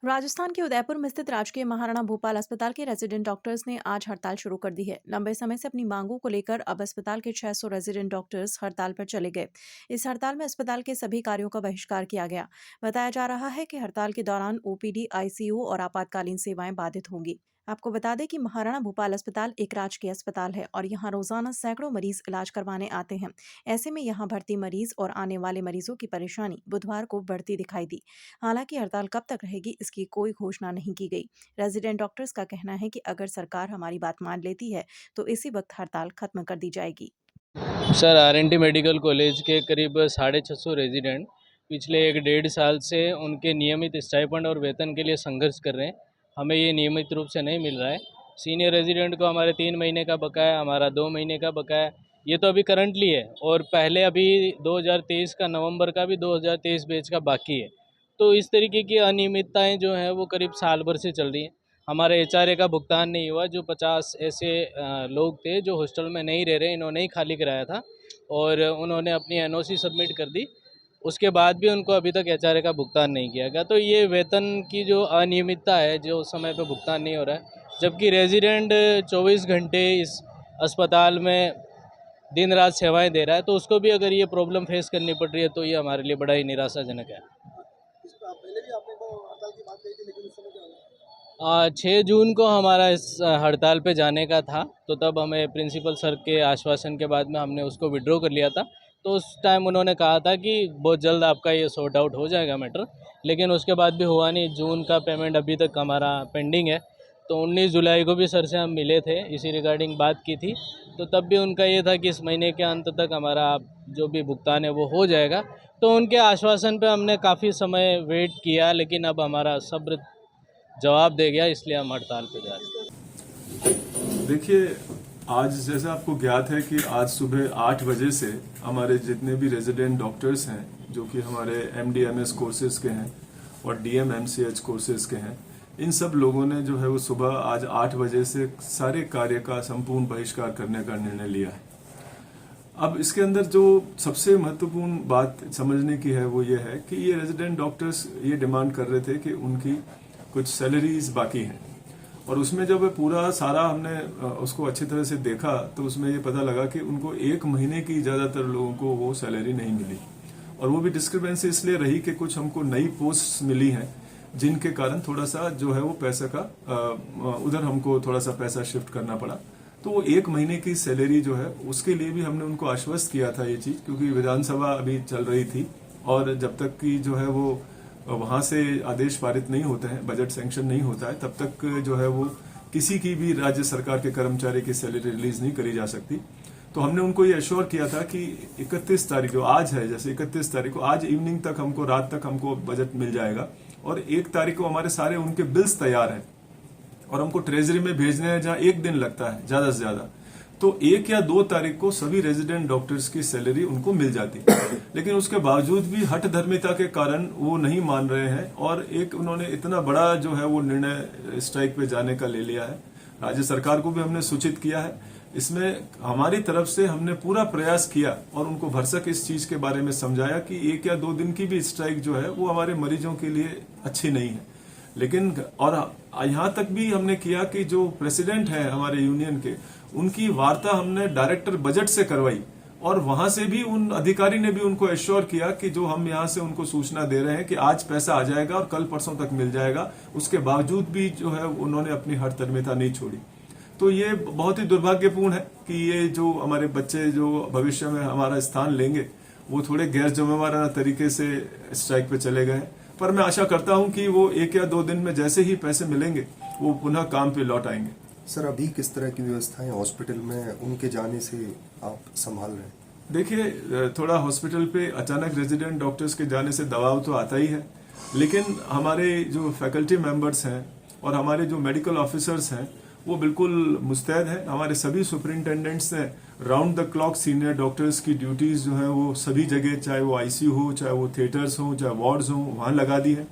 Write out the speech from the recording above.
राजस्थान के उदयपुर में स्थित राजकीय महाराणा भूपाल अस्पताल के रेजिडेंट डॉक्टर्स ने आज हड़ताल शुरू कर दी है। लंबे समय से अपनी मांगों को लेकर अब अस्पताल के 600 रेजिडेंट डॉक्टर्स हड़ताल पर चले गए। इस हड़ताल में अस्पताल के सभी कार्यों का बहिष्कार किया गया। बताया जा रहा है कि हड़ताल के दौरान ओपीडी, आईसीयू और आपातकालीन सेवाएं बाधित होंगी। आपको बता दें कि महाराणा भूपाल अस्पताल एक राजकीय अस्पताल है और यहाँ रोजाना सैकड़ों मरीज इलाज करवाने आते हैं। ऐसे में यहाँ भर्ती मरीज और आने वाले मरीजों की परेशानी बुधवार को बढ़ती दिखाई दी। हालांकि हड़ताल कब तक रहेगी इसकी कोई घोषणा नहीं की गई। रेजिडेंट डॉक्टर्स का कहना है कि अगर सरकार हमारी बात मान लेती है तो इसी वक्त हड़ताल खत्म कर दी जाएगी। सर, आरएनटी मेडिकल कॉलेज के करीब 650 रेजिडेंट पिछले 1 डेढ़ साल से उनके नियमित स्टाइपेंड और वेतन के लिए संघर्ष कर रहे हैं। हमें ये नियमित रूप से नहीं मिल रहा है। सीनियर रेजिडेंट को हमारे 3 महीने का बकाया, हमारा 2 महीने का बकाया, ये तो अभी करंटली है और पहले अभी 2023 का नवंबर का भी 2023 बैच का बाकी है। तो इस तरीके की अनियमितताएं जो हैं वो करीब साल भर से चल रही हैं। हमारे एचआरए का भुगतान नहीं हुआ। जो 50 ऐसे लोग थे जो हॉस्टल में नहीं रह रहे, इन्होंने ही खाली कराया था और उन्होंने अपनी एनओसी सबमिट कर दी। उसके बाद भी उनको अभी तक एचआरए का भुगतान नहीं किया गया। तो ये वेतन की जो अनियमितता है, जो समय पे भुगतान नहीं हो रहा है, जबकि रेजिडेंट 24 घंटे इस अस्पताल में दिन रात सेवाएं दे रहा है, तो उसको भी अगर ये प्रॉब्लम फेस करनी पड़ रही है तो ये हमारे लिए बड़ा ही निराशाजनक है। पहले भी आपने तो हड़ताल की बात कही थी, लेकिन उस समय क्या हुआ? 6 जून को हमारा इस हड़ताल पे जाने का था, तो तब हमें प्रिंसिपल सर के आश्वासन के बाद में हमने उसको विड्रॉ कर लिया था। तो उस टाइम उन्होंने कहा था कि बहुत जल्द आपका ये सॉर्ट आउट हो जाएगा मैटर, लेकिन उसके बाद भी हुआ नहीं। जून का पेमेंट अभी तक हमारा पेंडिंग है। तो 19 जुलाई को भी सर से हम मिले थे, इसी रिगार्डिंग बात की थी। तो तब भी उनका ये था कि इस महीने के अंत तक हमारा जो भी भुगतान है वो हो जाएगा। तो उनके आश्वासन पे हमने काफ़ी समय वेट किया, लेकिन अब हमारा सब्र जवाब दे गया, इसलिए हम हड़ताल पे जा रहे हैं। देखिए, आज जैसा आपको ज्ञात है कि आज सुबह 8 बजे से हमारे जितने भी रेजिडेंट डॉक्टर्स हैं, जो कि हमारे MD-MS कोर्सेज के हैं और DM-MCH कोर्सेज के हैं, इन सब लोगों ने जो है वो सुबह आज 8 बजे से सारे कार्य का संपूर्ण बहिष्कार करने का निर्णय लिया है। अब इसके अंदर जो सबसे महत्वपूर्ण बात समझने की है वो ये है कि ये रेजिडेंट डॉक्टर्स ये डिमांड कर रहे थे कि उनकी कुछ सैलरीज बाकी हैं, और उसमें जब पूरा सारा हमने उसको अच्छी तरह से देखा तो उसमें ये पता लगा कि उनको 1 महीने की ज़्यादातर लोगों को वो सैलरी नहीं मिली, और वो भी डिस्क्रिपेंसी इसलिए रही कि कुछ हमको नई पोस्ट मिली हैं जिनके कारण थोड़ा सा जो है वो पैसा का उधर हमको थोड़ा सा पैसा शिफ्ट करना पड़ा। तो वो 1 महीने की सैलरी जो है उसके लिए भी हमने उनको आश्वस्त किया था ये चीज, क्योंकि विधानसभा अभी चल रही थी और जब तक की जो है वो वहां से आदेश पारित नहीं होते हैं, बजट सैंक्शन नहीं होता है, तब तक जो है वो किसी की भी राज्य सरकार के कर्मचारी की सैलरी रिलीज नहीं करी जा सकती। तो हमने उनको ये अश्योर किया था कि 31 तारीख को, आज है जैसे 31 तारीख को, आज इवनिंग तक हमको, रात तक हमको बजट मिल जाएगा, और 1 तारीख को हमारे सारे उनके बिल्स तैयार हैं और हमको ट्रेजरी में भेजने हैं जहां 1 दिन लगता है ज्यादा से ज्यादा। तो 1 या 2 तारीख को सभी रेजिडेंट डॉक्टर्स की सैलरी उनको मिल जाती, लेकिन उसके बावजूद भी हठ धर्मिता के कारण वो नहीं मान रहे हैं, और एक उन्होंने इतना बड़ा जो है वो निर्णय स्ट्राइक पे जाने का ले लिया है। राज्य सरकार को भी हमने सूचित किया है। इसमें हमारी तरफ से हमने पूरा प्रयास किया और उनको भरसक इस चीज के बारे में समझाया कि 1 या 2 दिन की भी स्ट्राइक जो है वो हमारे मरीजों के लिए अच्छी नहीं है। लेकिन और यहाँ तक भी हमने किया कि जो प्रेसिडेंट है हमारे यूनियन के, उनकी वार्ता हमने डायरेक्टर बजट से करवाई, और वहां से भी उन अधिकारी ने भी उनको एश्योर किया कि जो हम यहाँ से उनको सूचना दे रहे हैं कि आज पैसा आ जाएगा और कल परसों तक मिल जाएगा, उसके बावजूद भी जो है उन्होंने अपनी हठधर्मिता नहीं छोड़ी। तो ये बहुत ही दुर्भाग्यपूर्ण है कि ये जो हमारे बच्चे जो भविष्य में हमारा स्थान लेंगे वो थोड़े गैर जिम्मेवाराना तरीके से स्ट्राइक पे चले गए हैं। पर मैं आशा करता हूं कि वो 1 या 2 दिन में जैसे ही पैसे मिलेंगे वो पुनः काम पे लौट आएंगे। सर, अभी किस तरह की व्यवस्थाएं हॉस्पिटल में उनके जाने से आप संभाल रहे हैं? देखिए, थोड़ा हॉस्पिटल पे अचानक रेजिडेंट डॉक्टर्स के जाने से दबाव तो आता ही है, लेकिन हमारे जो फैकल्टी मेंबर्स हैं और हमारे जो मेडिकल ऑफिसर्स हैं वो बिल्कुल मुस्तैद हैं। हमारे सभी सुपरिंटेंडेंट्स ने round the clock senior doctors की ड्यूटीज जो है वो सभी जगह, चाहे वो ICU हो, चाहे वो थिएटर्स हो, चाहे वार्ड्स हो, वहां लगा दी है।